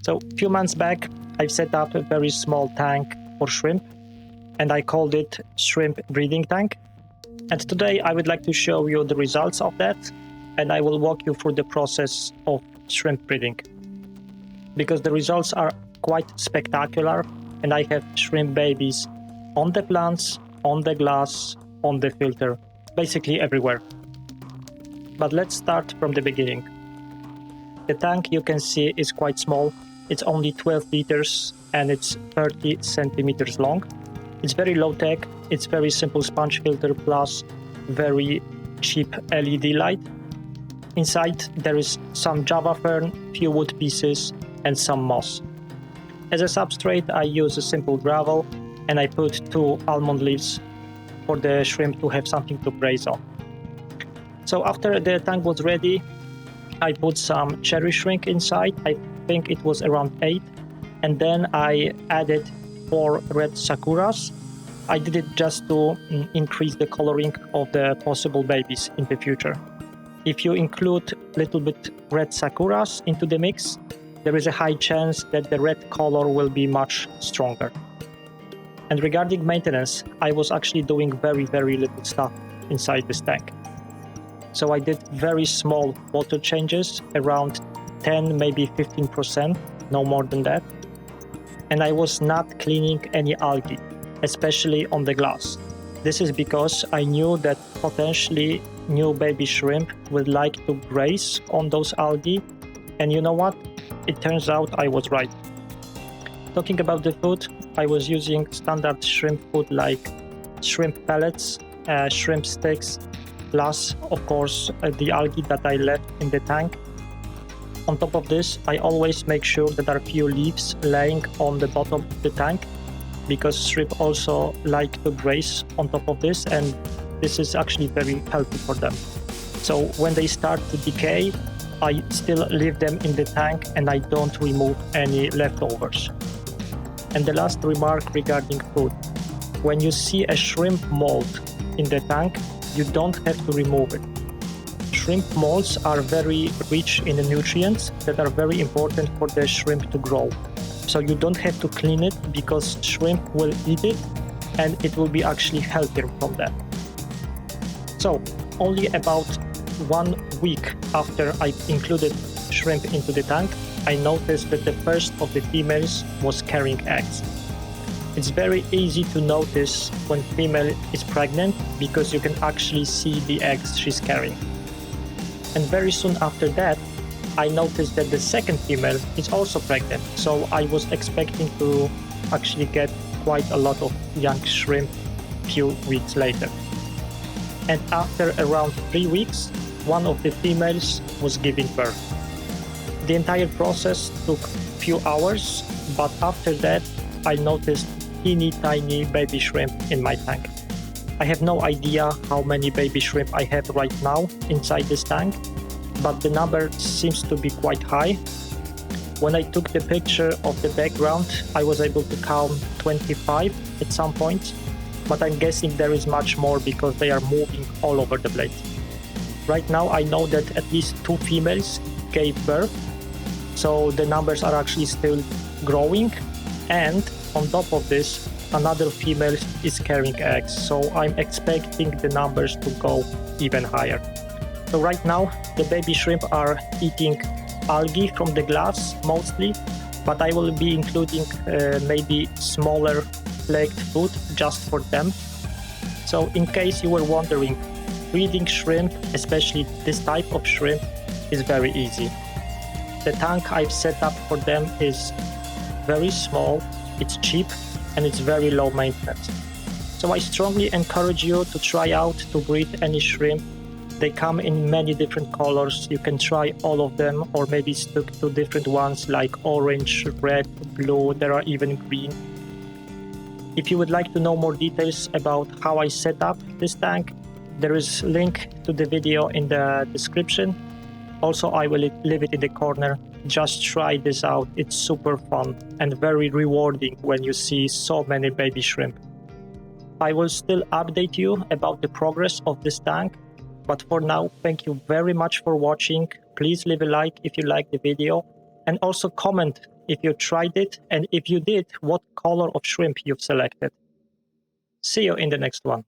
So a few months back, I set up a very small tank for shrimp, and I called it Shrimp Breeding Tank. And today I would like to show you the results of that, and I will walk you through the process of shrimp breeding. Because the results are quite spectacular, and I have shrimp babies on the plants, on the glass, on the filter, basically everywhere. But let's start from the beginning. The tank you can see is quite small. It's only 12 liters and it's 30 centimeters long. It's very low tech. It's very simple sponge filter plus very cheap LED light. Inside there is some java fern, few wood pieces and some moss. As a substrate I use a simple gravel and I put 2 almond leaves for the shrimp to have something to graze on. So after the tank was ready, I put some cherry shrimp inside. I think it was around 8. And then I added 4 red Sakuras. I did it just to increase the coloring of the possible babies in the future. If you include a little bit red Sakuras into the mix, there is a high chance that the red color will be much stronger. And regarding maintenance, I was actually doing very little stuff inside this tank. So I did very small water changes, around 10, maybe 15%, no more than that. And I was not cleaning any algae, especially on the glass. This is because I knew that potentially new baby shrimp would like to graze on those algae. And you know what? It turns out I was right. Talking about the food, I was using standard shrimp food like shrimp pellets, shrimp sticks, plus, of course, the algae that I left in the tank. On top of this, I always make sure that there are few leaves laying on the bottom of the tank, because shrimp also like to graze on top of this, and this is actually very healthy for them. So when they start to decay, I still leave them in the tank and I don't remove any leftovers. And the last remark regarding food. When you see a shrimp mold in the tank, you don't have to remove it. Shrimp molds are very rich in the nutrients that are very important for the shrimp to grow. So you don't have to clean it because shrimp will eat it and it will be actually healthier from that. So only about 1 week after I included shrimp into the tank, I noticed that the first of the females was carrying eggs. It's very easy to notice when female is pregnant because you can actually see the eggs she's carrying. And very soon after that, I noticed that the second female is also pregnant. So I was expecting to actually get quite a lot of young shrimp a few weeks later. And after around 3 weeks, one of the females was giving birth. The entire process took a few hours, but after that, I noticed teeny tiny baby shrimp in my tank. I have no idea how many baby shrimp I have right now inside this tank, but the number seems to be quite high. When I took the picture of the background, I was able to count 25 at some point, but I'm guessing there is much more because they are moving all over the place. Right now I know that at least 2 females gave birth, so the numbers are actually still growing, and on top of this, another female is carrying eggs, so I'm expecting the numbers to go even higher. So right now, the baby shrimp are eating algae from the glass mostly, but I will be including maybe smaller flaked food just for them. So in case you were wondering, breeding shrimp, especially this type of shrimp, is very easy. The tank I've set up for them is very small, it's cheap, and it's very low maintenance. So I strongly encourage you to try out to breed any shrimp. They come in many different colors. You can try all of them, or maybe stick to different ones like orange, red, blue, there are even green. If you would like to know more details about how I set up this tank, there is a link to the video in the description. Also, I will leave it in the corner. Just try this out. It's super fun and very rewarding when you see so many baby shrimp. I will still update you about the progress of this tank, but for now, thank you very much for watching. Please leave a like if you like the video, and also comment if you tried it, and if you did, what color of shrimp you've selected. See you in the next one.